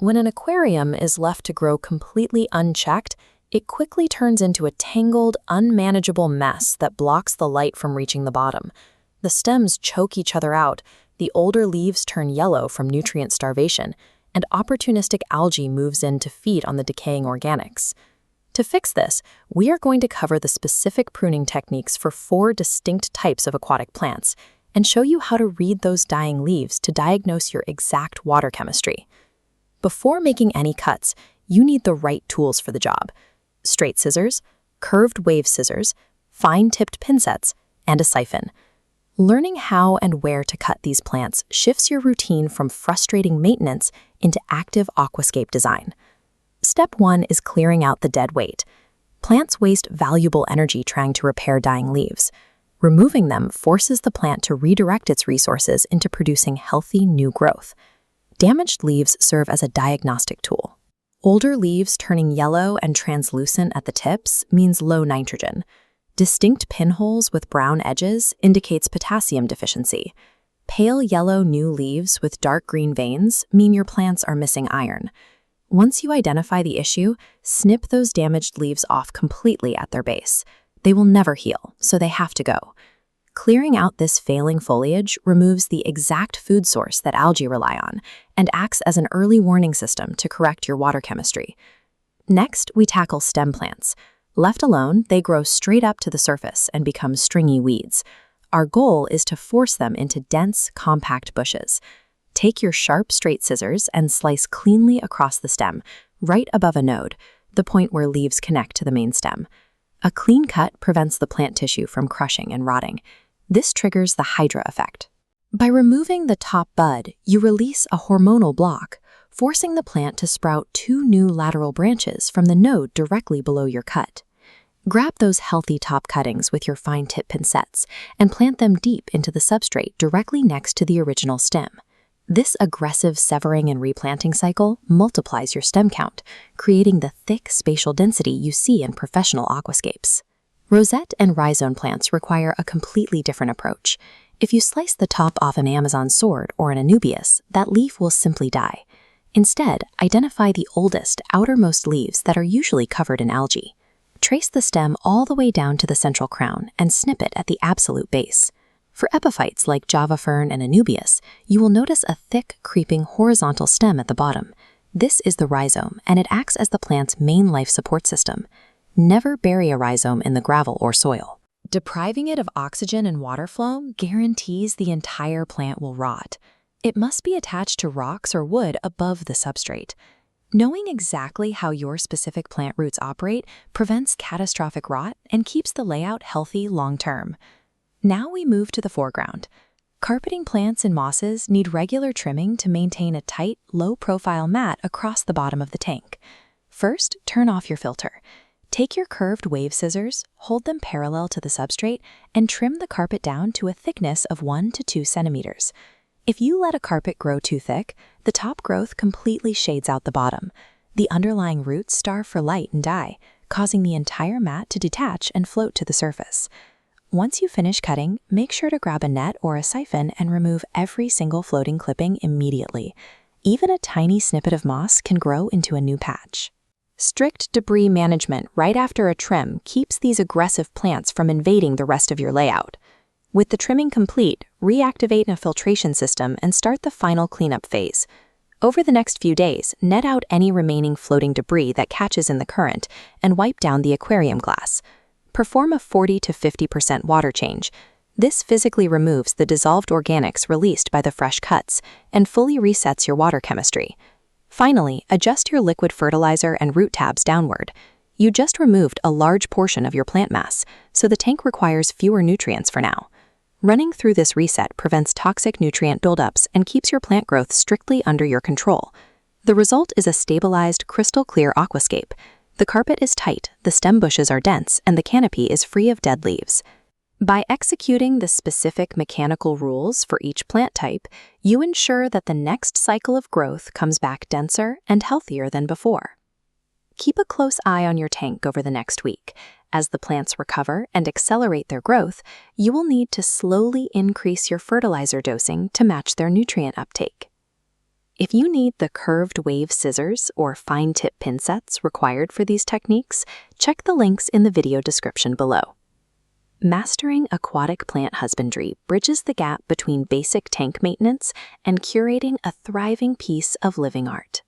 When an aquarium is left to grow completely unchecked, it quickly turns into a tangled, unmanageable mess that blocks the light from reaching the bottom. The stems choke each other out, the older leaves turn yellow from nutrient starvation, and opportunistic algae moves in to feed on the decaying organics. To fix this, we are going to cover the specific pruning techniques for 4 distinct types of aquatic plants and show you how to read those dying leaves to diagnose your exact water chemistry. Before making any cuts, you need the right tools for the job: straight scissors, curved wave scissors, fine-tipped pincets, and a siphon. Learning how and where to cut these plants shifts your routine from frustrating maintenance into active aquascape design. Step 1 is clearing out the dead weight. Plants waste valuable energy trying to repair dying leaves. Removing them forces the plant to redirect its resources into producing healthy new growth. Damaged leaves serve as a diagnostic tool. Older leaves turning yellow and translucent at the tips means low nitrogen. Distinct pinholes with brown edges indicates potassium deficiency. Pale yellow new leaves with dark green veins mean your plants are missing iron. Once you identify the issue, snip those damaged leaves off completely at their base. They will never heal, so they have to go. Clearing out this failing foliage removes the exact food source that algae rely on and acts as an early warning system to correct your water chemistry. Next, we tackle stem plants. Left alone, they grow straight up to the surface and become stringy weeds. Our goal is to force them into dense, compact bushes. Take your sharp, straight scissors and slice cleanly across the stem, right above a node, the point where leaves connect to the main stem. A clean cut prevents the plant tissue from crushing and rotting. This triggers the Hydra effect. By removing the top bud, you release a hormonal block, forcing the plant to sprout 2 new lateral branches from the node directly below your cut. Grab those healthy top cuttings with your fine-tip pincets and plant them deep into the substrate directly next to the original stem. This aggressive severing and replanting cycle multiplies your stem count, creating the thick spatial density you see in professional aquascapes. Rosette and rhizome plants require a completely different approach. If you slice the top off an Amazon sword or an Anubias, that leaf will simply die. Instead, identify the oldest, outermost leaves that are usually covered in algae. Trace the stem all the way down to the central crown and snip it at the absolute base. For epiphytes like Java fern and Anubias, you will notice a thick, creeping horizontal stem at the bottom. This is the rhizome, and it acts as the plant's main life support system. Never bury a rhizome in the gravel or soil. Depriving it of oxygen and water flow guarantees the entire plant will rot. It must be attached to rocks or wood above the substrate. Knowing exactly how your specific plant roots operate prevents catastrophic rot and keeps the layout healthy long-term. Now we move to the foreground. Carpeting plants and mosses need regular trimming to maintain a tight, low-profile mat across the bottom of the tank. First, turn off your filter. Take your curved wave scissors, hold them parallel to the substrate, and trim the carpet down to a thickness of 1 to 2 centimeters. If you let a carpet grow too thick, the top growth completely shades out the bottom. The underlying roots starve for light and die, causing the entire mat to detach and float to the surface. Once you finish cutting, make sure to grab a net or a siphon and remove every single floating clipping immediately. Even a tiny snippet of moss can grow into a new patch. Strict debris management right after a trim keeps these aggressive plants from invading the rest of your layout. With the trimming complete, reactivate a filtration system and start the final cleanup phase. Over the next few days, net out any remaining floating debris that catches in the current and wipe down the aquarium glass. Perform a 40 to 50% water change. This physically removes the dissolved organics released by the fresh cuts and fully resets your water chemistry. Finally, adjust your liquid fertilizer and root tabs downward. You just removed a large portion of your plant mass, so the tank requires fewer nutrients for now. Running through this reset prevents toxic nutrient buildups and keeps your plant growth strictly under your control. The result is a stabilized, crystal-clear aquascape. The carpet is tight, the stem bushes are dense, and the canopy is free of dead leaves. By executing the specific mechanical rules for each plant type, you ensure that the next cycle of growth comes back denser and healthier than before. Keep a close eye on your tank over the next week. As the plants recover and accelerate their growth, you will need to slowly increase your fertilizer dosing to match their nutrient uptake. If you need the curved wave scissors or fine tip pin sets required for these techniques, check the links in the video description below. Mastering aquatic plant husbandry bridges the gap between basic tank maintenance and curating a thriving piece of living art.